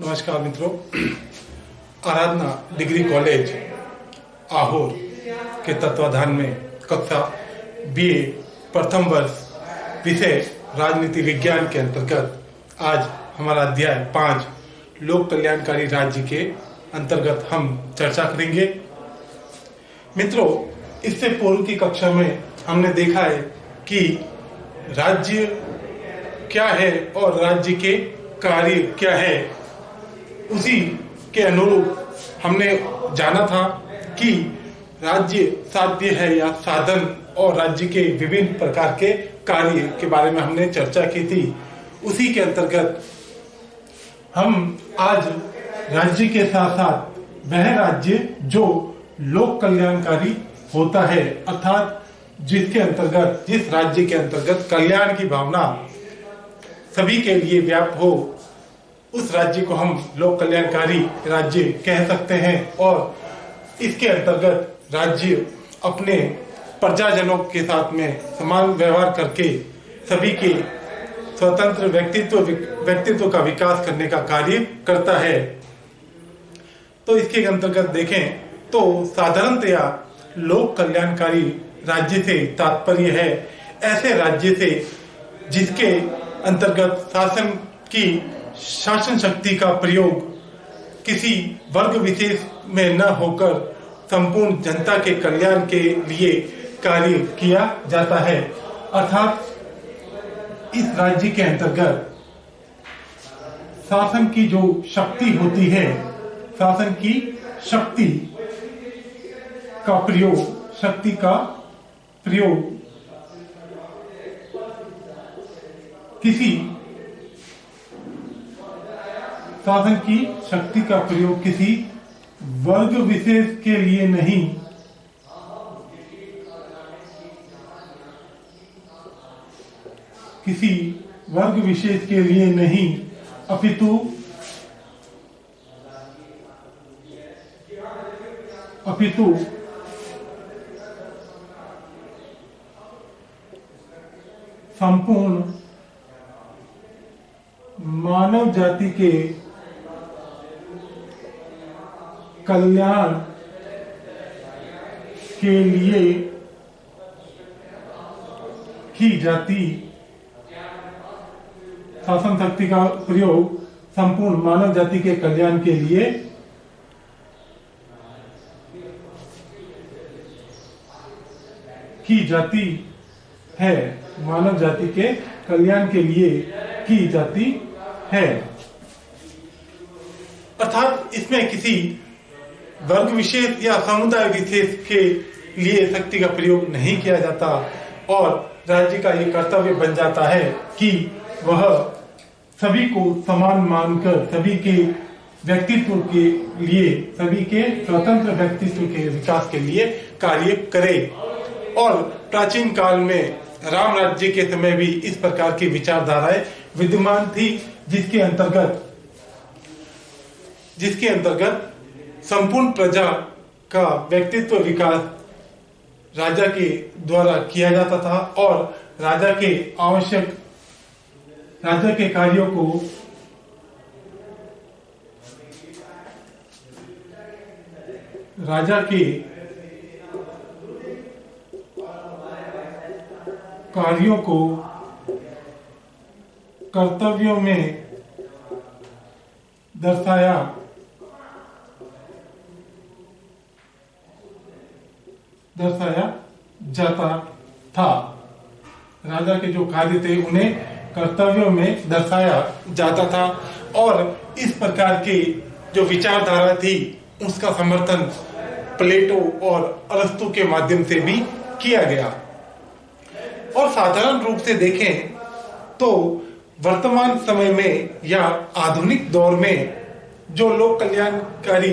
नमस्कार मित्रों, आराधना degree college Ahore के तत्वाधान में कक्षा बीए प्रथम वर्ष विषय राजनीति विज्ञान के अंतर्गत आज हमारा अध्याय 5 लोक कल्याणकारी राज्य के अंतर्गत हम चर्चा करेंगे। मित्रों, इससे पूर्व की कक्षा में हमने देखा है कि राज्य क्या है और राज्य के कार्य क्या है। उसी के अनुरूप हमने जाना था कि राज्य साध्य है या साधन, और राज्य के विभिन्न प्रकार के कार्य के बारे में हमने चर्चा की थी। उसी के अंतर्गत हम आज राज्य के साथ साथ वह राज्य जो लोक कल्याणकारी होता है, अर्थात जिसके अंतर्गत, जिस राज्य के अंतर्गत कल्याण की भावना सभी के लिए व्याप्त हो, उस राज्य को हम लोक कल्याणकारी राज्य कह सकते हैं। और इसके अंतर्गत राज्य अपने प्रजाजनों के साथ में समान व्यवहार करके सभी के स्वतंत्र व्यक्तित्व का विकास करने का कार्य करता है। तो इसके अंतर्गत देखें तो साधारणतया लोक कल्याणकारी राज्य से तात्पर्य है ऐसे राज्य से जिसके अंतर्गत शासन शक्ति का प्रयोग किसी वर्ग विशेष में न होकर संपूर्ण जनता के कल्याण के लिए कार्य किया जाता है। अर्थात इस राज्य के अंतर्गत शासन की जो शक्ति होती है, शासन की शक्ति का प्रयोग किसी शासन की शक्ति का प्रयोग किसी वर्ग विशेष के लिए नहीं, किसी वर्ग विशेष के लिए नहीं, अपितु संपूर्ण मानव जाति के कल्याण के लिए की जाती शासन शक्ति का प्रयोग संपूर्ण मानव जाति के कल्याण के लिए की जाती है, मानव जाति के कल्याण के लिए की जाती है। अर्थात इसमें किसी वर्ग विशेष या समुदाय विशेष के लिए शक्ति का प्रयोग नहीं किया जाता, और राज्य का ये कर्तव्य बन जाता है कि वह सभी को समान मानकर सभी के व्यक्तित्व के लिए, सभी के स्वतंत्र व्यक्तित्व के विकास के लिए कार्य करे। और प्राचीन काल में राम राज्य के समय भी इस प्रकार की विचारधाराएं विद्यमान थी, जिसके अंतर्गत संपूर्ण प्रजा का व्यक्तित्व विकास राजा के द्वारा किया जाता था, और राजा के कार्यों को कर्तव्यों में दर्शाया जाता था। राजा के जो कार्य थे उन्हें कर्तव्यों में दर्शाया जाता था, और इस प्रकार की जो विचारधारा थी उसका समर्थन प्लेटो और अरस्तु के माध्यम से भी किया गया। और साधारण रूप से देखें तो वर्तमान समय में या आधुनिक दौर में जो लोक कल्याणकारी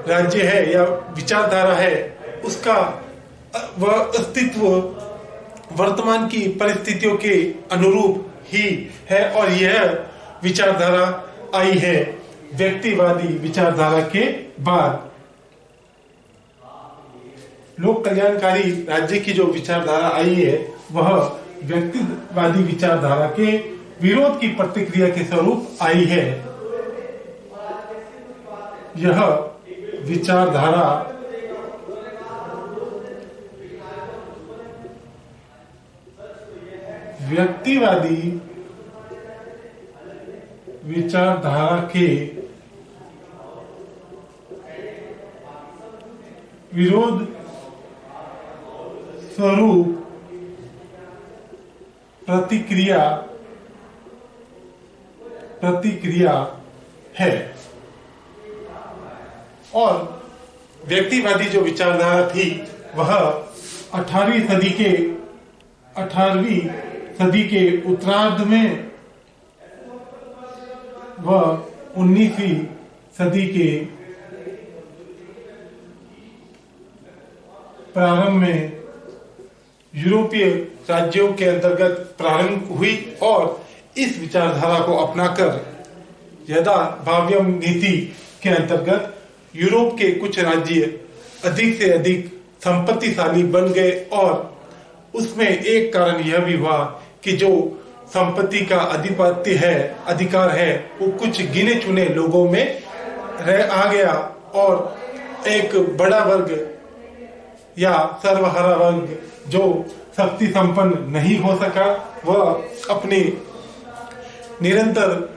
राज्य है या विचारधारा है, उसका वह अस्तित्व वर्तमान की परिस्थितियों के अनुरूप ही है। और यह विचारधारा आई है व्यक्तिवादी विचारधारा के बाद। लोक कल्याणकारी राज्य की जो विचारधारा आई है वह व्यक्तिवादी विचारधारा के विरोध की प्रतिक्रिया के स्वरूप आई है। यह विचारधारा व्यक्तिवादी विचारधारा के विरोध स्वरूप प्रतिक्रिया है। और व्यक्तिवादी जो विचारधारा थी वह 18वीं सदी के उत्तरार्ध में व 19वीं सदी के प्रारंभ में यूरोपीय राज्यों के अंतर्गत प्रारंभ हुई और इस विचारधारा को अपनाकर यदा भाव्यम नीति के अंतर्गत यूरोप के कुछ राज्य अधिक से अधिक संपत्तिशाली बन गए और उसमें एक कारण यह भी हुआ कि जो संपत्ति का अधिकार है वो कुछ गिने चुने लोगों में आ गया और एक बड़ा वर्ग या सर्वहारा वर्ग जो शक्ति संपन्न नहीं हो सका वह अपने निरंतर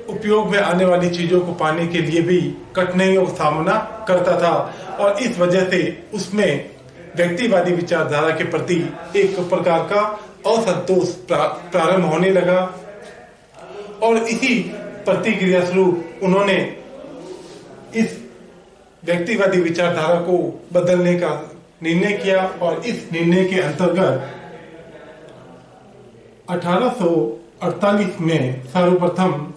उपयोग में आने वाली चीजों को पाने के लिए भी कठिनाइयों का सामना करता था और इस वजह से उसमें व्यक्तिवादी विचारधारा के प्रति एक प्रकार का असंतोष प्रारंभ होने लगा और इसी प्रतिक्रिया स्वरूप उन्होंने इस व्यक्तिवादी विचारधारा को बदलने का निर्णय किया और इस निर्णय के अंतर्गत 1848 में सर्वप्रथम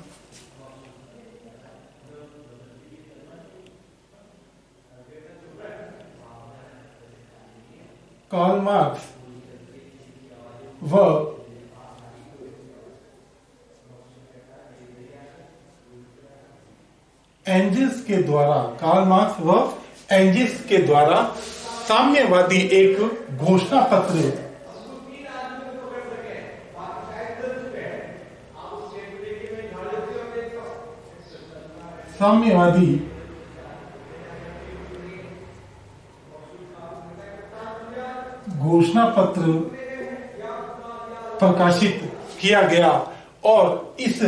कार्ल मार्क्स व एंजिल्स के द्वारा साम्यवादी एक घोषणा पत्र प्रकाशित किया गया और इस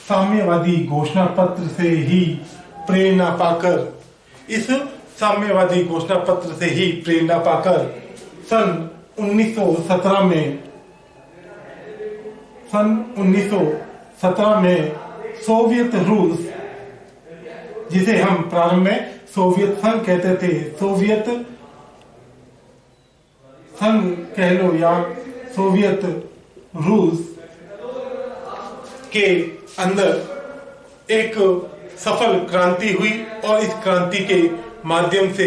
साम्यवादी घोषणा पत्र से ही प्रेरणा पाकर सन 1917 में सोवियत रूस, जिसे हम प्रारंभ में सोवियत संघ कहते थे, सोवियत संघ कह लो या सोवियत रूस के अंदर एक सफल क्रांति हुई और इस क्रांति के माध्यम से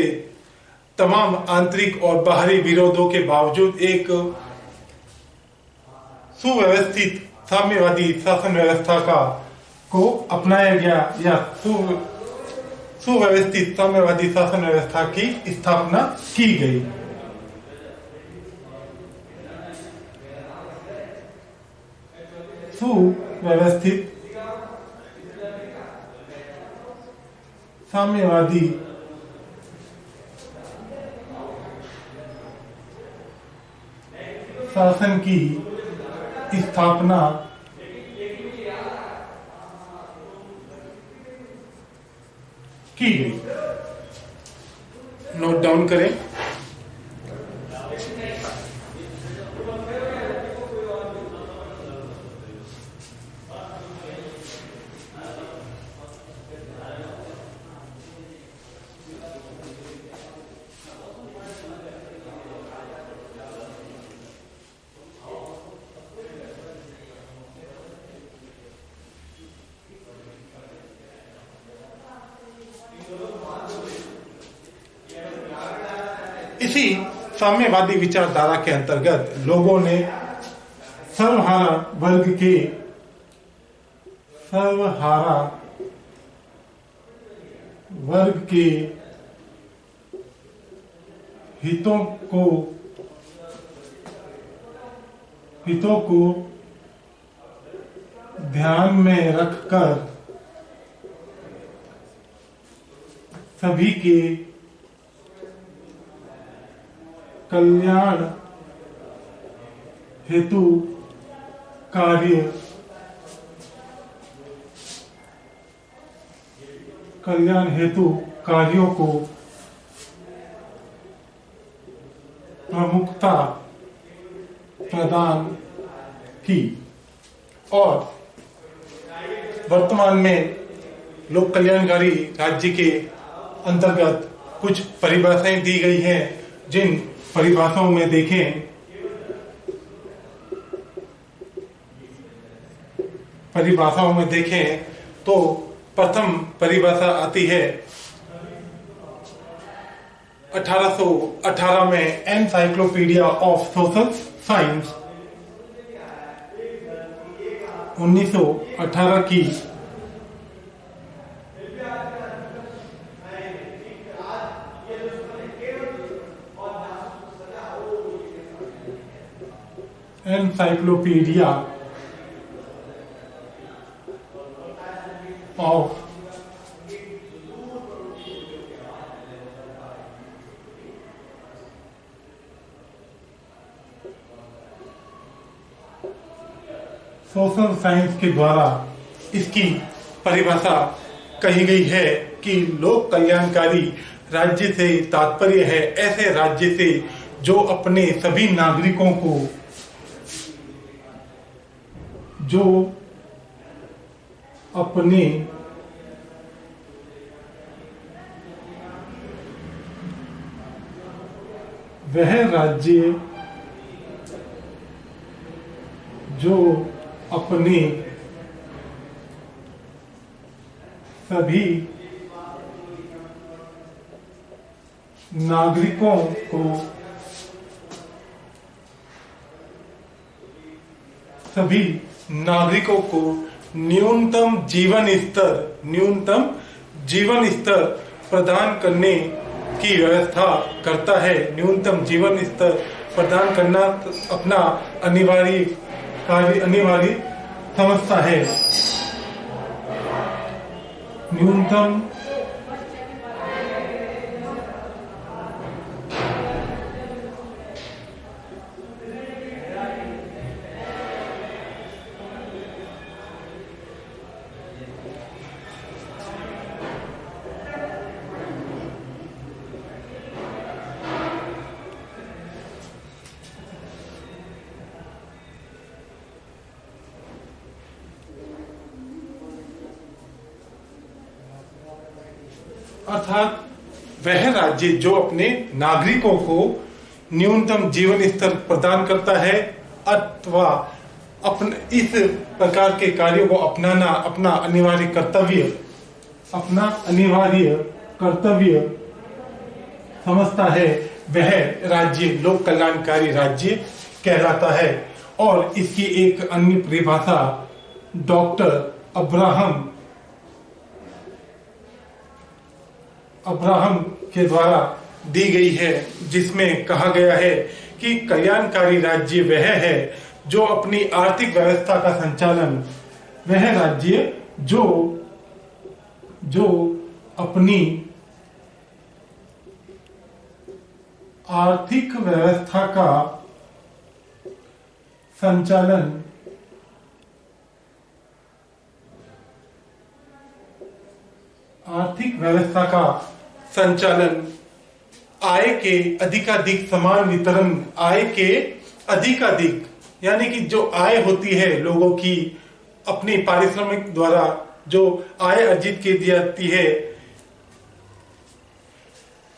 तमाम आंतरिक और बाहरी विरोधों के बावजूद एक सुव्यवस्थित साम्यवादी शासन व्यवस्था को अपनाया गया या सुव्यवस्थित साम्यवादी शासन व्यवस्था की स्थापना की गई। सुव्यवस्थित साम्यवादी शासन की स्थापना की गई। नोट डाउन करें। इसी साम्यवादी विचारधारा के अंतर्गत लोगों ने सर्वहारा वर्ग के हितों को ध्यान में रखकर सभी के कल्याण हेतु कार्यों को प्रमुखता प्रदान की और वर्तमान में लोक कल्याणकारी राज्य के अंतर्गत कुछ परिभाषाएं दी गई हैं, जिन परिभाषाओं में देखें तो प्रथम परिभाषा आती है 1818 में एनसाइक्लोपीडिया ऑफ सोशल साइंस, 1918 की एनसाइक्लोपीडिया ऑफ सोशल साइंस के द्वारा इसकी परिभाषा कही गई है कि लोक कल्याणकारी राज्य से तात्पर्य है ऐसे राज्य से जो अपने सभी नागरिकों को वह राज्य जो अपने सभी नागरिकों को न्यूनतम जीवन स्तर प्रदान करने की व्यवस्था करता है। न्यूनतम जीवन स्तर प्रदान करना अपना अनिवार्य समझता है। न्यूनतम अर्थात वह राज्य जो अपने नागरिकों को न्यूनतम जीवन स्तर प्रदान करता है अथवा अपने इस प्रकार के कार्यों को अपनाना अपना अनिवार्य कर्तव्य समझता है, वह राज्य लोक कल्याणकारी राज्य कहलाता है। और इसकी एक अन्य परिभाषा डॉक्टर अब्राहम के द्वारा दी गई है, जिसमें कहा गया है कि कल्याणकारी राज्य वह है जो अपनी आर्थिक व्यवस्था का संचालन, वह राज्य जो अपनी आर्थिक व्यवस्था का संचालन आय के अधिकाधिक समान वितरण, यानी कि जो आय होती है लोगों की अपनी पारिश्रमिक द्वारा जो आय अर्जित की जाती है,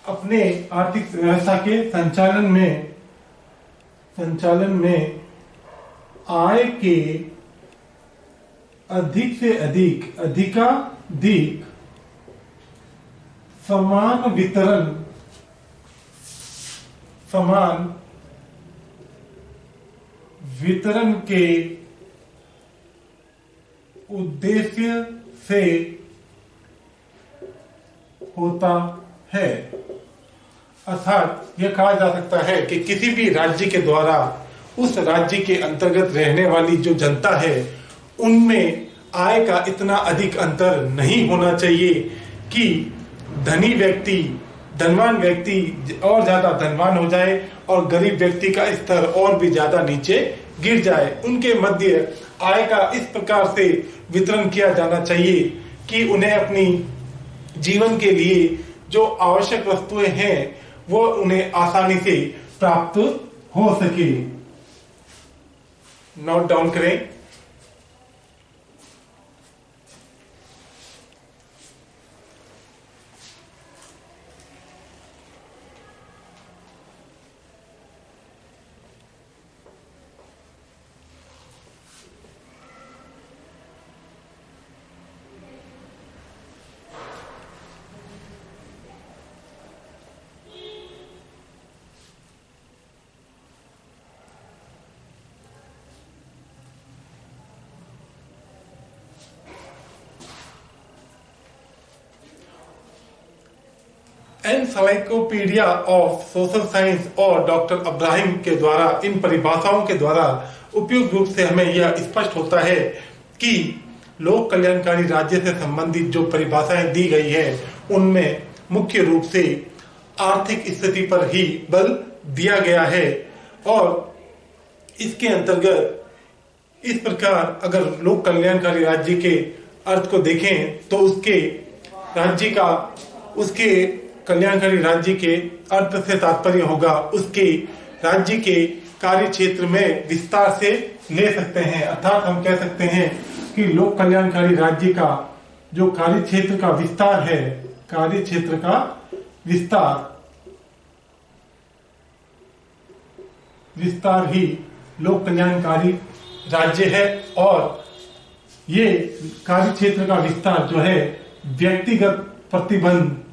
अपने आर्थिक व्यवस्था के संचालन में आय के अधिक से अधिकाधिक समान वितरण के उद्देश्य से होता है। अर्थात यह कहा जा सकता है कि किसी भी राज्य के द्वारा उस राज्य के अंतर्गत रहने वाली जो जनता है उनमें आय का इतना अधिक अंतर नहीं होना चाहिए कि धनी व्यक्ति, धनवान व्यक्ति और ज्यादा धनवान हो जाए और गरीब व्यक्ति का स्तर और भी ज्यादा नीचे गिर जाए। उनके मध्य आय का इस प्रकार से वितरण किया जाना चाहिए कि उन्हें अपनी जीवन के लिए जो आवश्यक वस्तुएं हैं वो उन्हें आसानी से प्राप्त हो सके। नोट डाउन करें। एनसाइक्लोपीडिया ऑफ सोशल साइंस और डॉक्टर अब्राहिम के द्वारा इन परिभाषाओं के द्वारा उपयुक्त रूप से हमें यह स्पष्ट होता है कि लोक कल्याणकारी राज्य से संबंधित जो परिभाषाएं दी गई है उनमें मुख्य रूप से आर्थिक स्थिति पर ही बल दिया गया है। और इसके अंतर्गत इस प्रकार अगर लोक कल्याणकारी राज्य के अर्थ को देखें तो उसके कल्याणकारी राज्य के अर्थ से तात्पर्य होगा उसके राज्य के कार्य क्षेत्र में विस्तार से ले सकते हैं। अर्थात हम कह सकते हैं कि लोक कल्याणकारी राज्य का जो कार्य क्षेत्र का विस्तार है, कार्य क्षेत्र का विस्तार ही लोक कल्याणकारी राज्य है। और ये कार्य क्षेत्र का विस्तार जो है व्यक्तिगत प्रतिबंध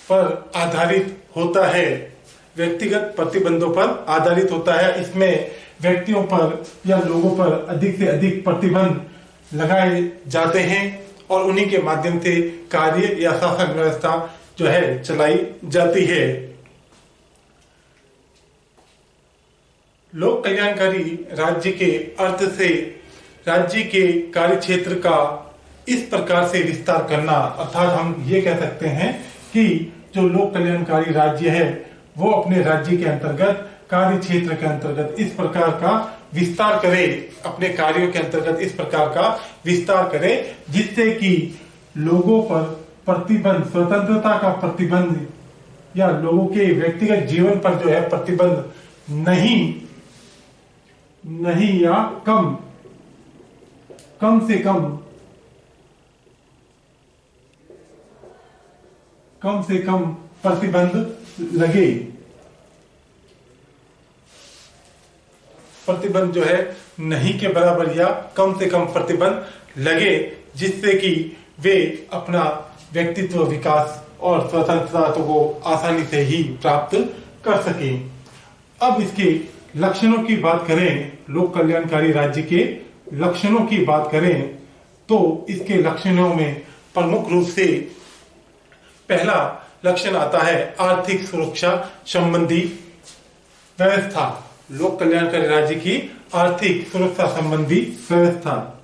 पर आधारित होता है, व्यक्तिगत प्रतिबंधों पर आधारित होता है। इसमें व्यक्तियों पर या लोगों पर अधिक से अधिक प्रतिबंध लगाए जाते हैं और उन्हीं के माध्यम से कार्य या शासन व्यवस्था जो है चलाई जाती है। लोक कल्याणकारी राज्य के अर्थ से राज्य के कार्य क्षेत्र का इस प्रकार से विस्तार करना, अर्थात हम ये कह सकते हैं कि जो लोक कल्याणकारी राज्य है वो अपने राज्य के अंतर्गत कार्य क्षेत्र के अंतर्गत इस प्रकार का विस्तार करे, अपने कार्यों के अंतर्गत इस प्रकार का विस्तार करे जिससे कि लोगों पर प्रतिबंध, स्वतंत्रता का प्रतिबंध या लोगों के व्यक्तिगत जीवन पर जो है प्रतिबंध नहीं या कम से कम प्रतिबंध लगे। प्रतिबंध जो है नहीं के बराबर या कम से कम प्रतिबंध लगे जिससे कि वे अपना व्यक्तित्व विकास और स्वतंत्रता को आसानी से ही प्राप्त कर सकें। अब इसके लक्षणों की बात करें, लोक कल्याणकारी राज्य के लक्षणों की बात करें तो इसके लक्षणों में प्रमुख रूप से पहला लक्षण आता है आर्थिक सुरक्षा संबंधी व्यवस्था। लोक कल्याणकारी राज्य की आर्थिक सुरक्षा संबंधी व्यवस्था।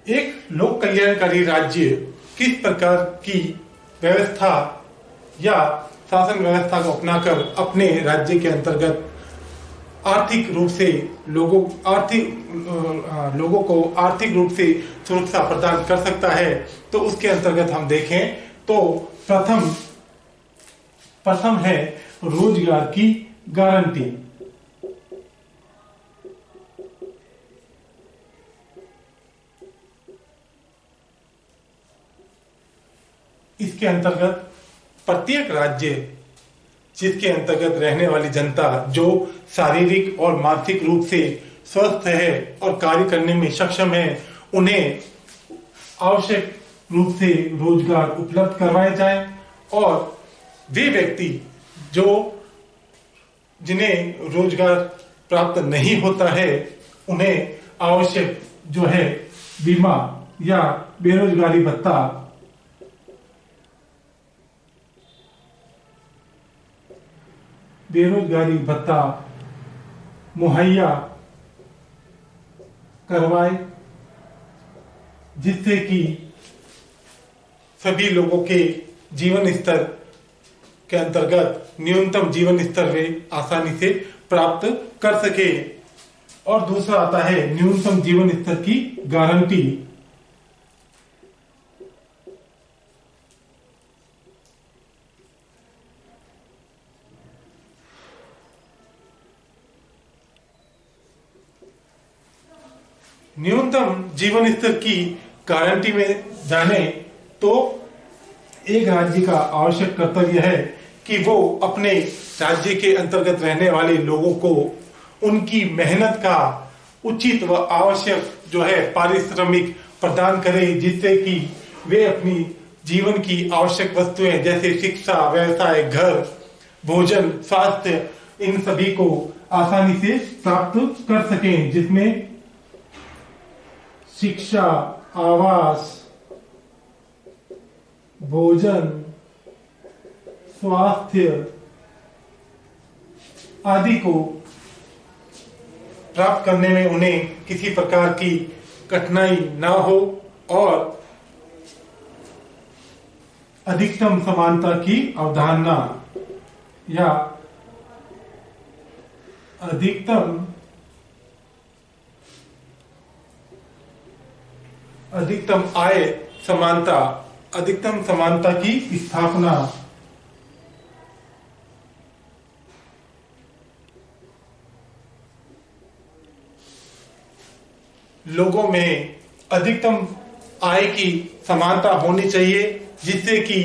एक लोक कल्याणकारी राज्य किस प्रकार की व्यवस्था या शासन व्यवस्था को अपनाकर अपने राज्य के अंतर्गत आर्थिक रूप से लोगों को आर्थिक रूप से सुरक्षा प्रदान कर सकता है, तो उसके अंतर्गत हम देखें तो प्रथम है रोजगार की गारंटी। इसके अंतर्गत प्रत्येक राज्य जिसके अंतर्गत रहने वाली जनता जो शारीरिक और मानसिक रूप से स्वस्थ है और कार्य करने में सक्षम है, उन्हें आवश्यक रूप से रोजगार उपलब्ध करवाया जाए और वे व्यक्ति जिन्हें रोजगार प्राप्त नहीं होता है उन्हें आवश्यक जो है बीमा या बेरोजगारी भत्ता बेरोजगारी भत्ता मुहैया करवाए, जिससे कि सभी लोगों के जीवन स्तर के अंतर्गत न्यूनतम जीवन स्तर वे आसानी से प्राप्त कर सके। और दूसरा आता है न्यूनतम जीवन स्तर की गारंटी। न्यूनतम जीवन स्तर की गारंटी में जाने तो एक राज्य का आवश्यक कर्तव्य है कि वो अपने राज्य के अंतर्गत रहने वाले लोगों को उनकी मेहनत का उचित व आवश्यक जो है पारिश्रमिक प्रदान करे, जिससे कि वे अपनी जीवन की आवश्यक वस्तुएं जैसे शिक्षा, व्यवसाय, घर, भोजन, स्वास्थ्य, इन सभी को आसानी से प्राप्त कर सकें, जिसमें शिक्षा, आवास, भोजन, स्वास्थ्य आदि को प्राप्त करने में उन्हें किसी प्रकार की कठिनाई ना हो और अधिकतम समानता की अवधारणा या अधिकतम आय समानता, अधिकतम समानता की स्थापना लोगों में अधिकतम आय की समानता होनी चाहिए, जिससे कि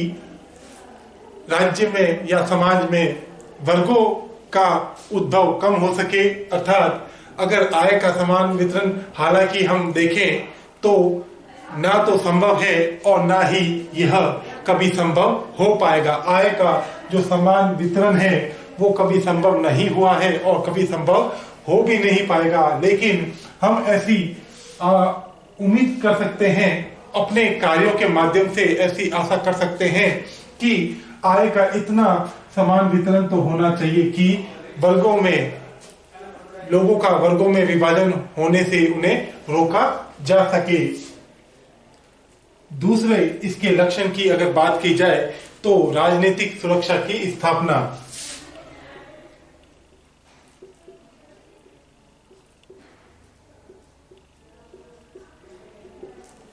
राज्य में या समाज में वर्गों का उद्भव कम हो सके। अर्थात अगर आय का समान वितरण हालांकि हम देखें तो ना तो संभव है और ना ही यह कभी संभव हो पाएगा। आय का जो समान वितरण है वो कभी संभव नहीं हुआ है और कभी संभव हो भी नहीं पाएगा, लेकिन हम ऐसी उम्मीद कर सकते हैं, अपने कार्यों के माध्यम से ऐसी आशा कर सकते हैं कि आय का इतना समान वितरण तो होना चाहिए कि वर्गों में, लोगों का वर्गों में विभाजन होने से उन्हें रोका जा सके। दूसरे इसके लक्षण की अगर बात की जाए तो राजनीतिक सुरक्षा की स्थापना।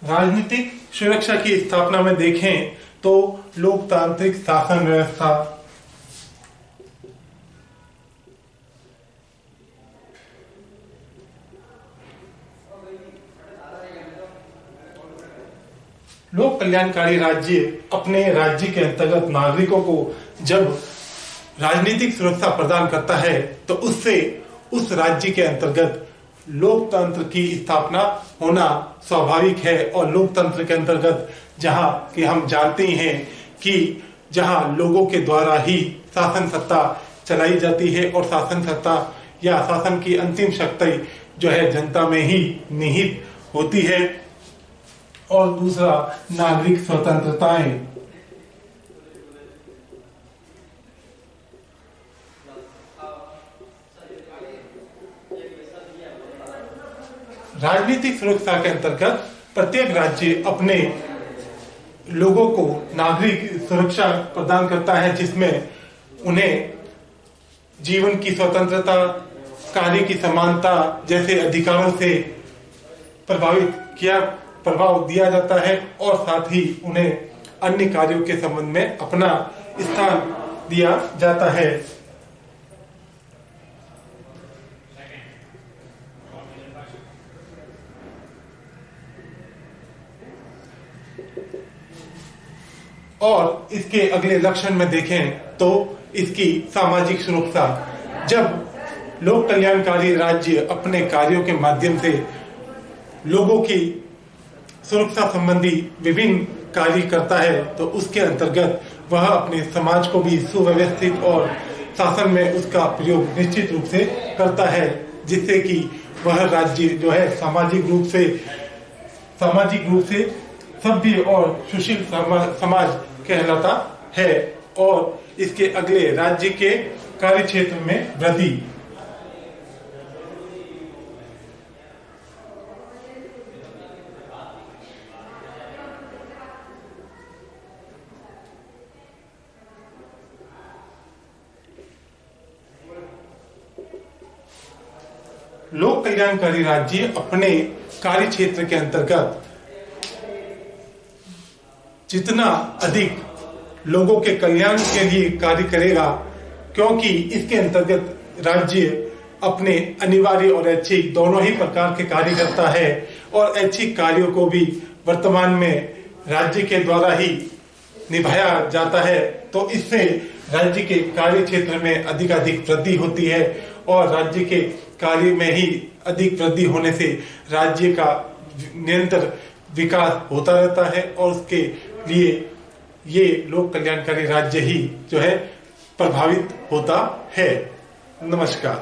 राजनीतिक सुरक्षा की स्थापना में देखें तो लोकतांत्रिक शासन व्यवस्था, लोक कल्याणकारी राज्य अपने राज्य के अंतर्गत नागरिकों को जब राजनीतिक सुरक्षा प्रदान करता है तो उससे उस राज्य के अंतर्गत लोकतंत्र की स्थापना होना स्वाभाविक है। और लोकतंत्र के अंतर्गत जहां कि हम जानते हैं कि जहां लोगों के द्वारा ही शासन सत्ता चलाई जाती है और शासन सत्ता या शासन की अंतिम शक्ति जो है जनता में ही निहित होती है। और दूसरा नागरिक स्वतंत्रताएं। राजनीतिक सुरक्षा के अंतर्गत प्रत्येक राज्य अपने लोगों को नागरिक सुरक्षा प्रदान करता है, जिसमें उन्हें जीवन की स्वतंत्रता, कार्य की समानता जैसे अधिकारों से प्रभाव दिया जाता है और साथ ही उन्हें अन्य कार्यों के संबंध में अपना स्थान दिया जाता है। और इसके अगले लक्षण में देखें तो इसकी सामाजिक सुरक्षा। जब लोक कल्याणकारी राज्य अपने कार्यों के माध्यम से लोगों की सुरक्षा संबंधी विभिन्न कार्य करता है तो उसके अंतर्गत वह अपने समाज को भी सुव्यवस्थित और शासन में उसका प्रयोग निश्चित रूप से करता है, जिससे कि वह राज्य जो है सामाजिक रूप से सभ्य और सुशील समाज कहलाता है। और इसके अगले राज्य के कार्य क्षेत्र में वृद्धि। लोक कल्याणकारी राज्य अपने कार्य क्षेत्र के अंतर्गत जितना अधिक लोगों के कल्याण के लिए कार्य करेगा, क्योंकि इसके अंतर्गत राज्य अपने अनिवार्य और ऐच्छिक दोनों ही प्रकार के कार्य करता है और ऐच्छिक कार्यों को भी वर्तमान में राज्य के द्वारा ही निभाया जाता है। तो इससे राज्य के कार्य क्षेत्र में अधिक वृद्धि होती है और राज्य के कार्य में ही अधिक वृद्धि होने से राज्य का निरंतर विकास होता रहता है और उसके लिए ये लोक कल्याणकारी राज्य ही जो है प्रभावित होता है। नमस्कार।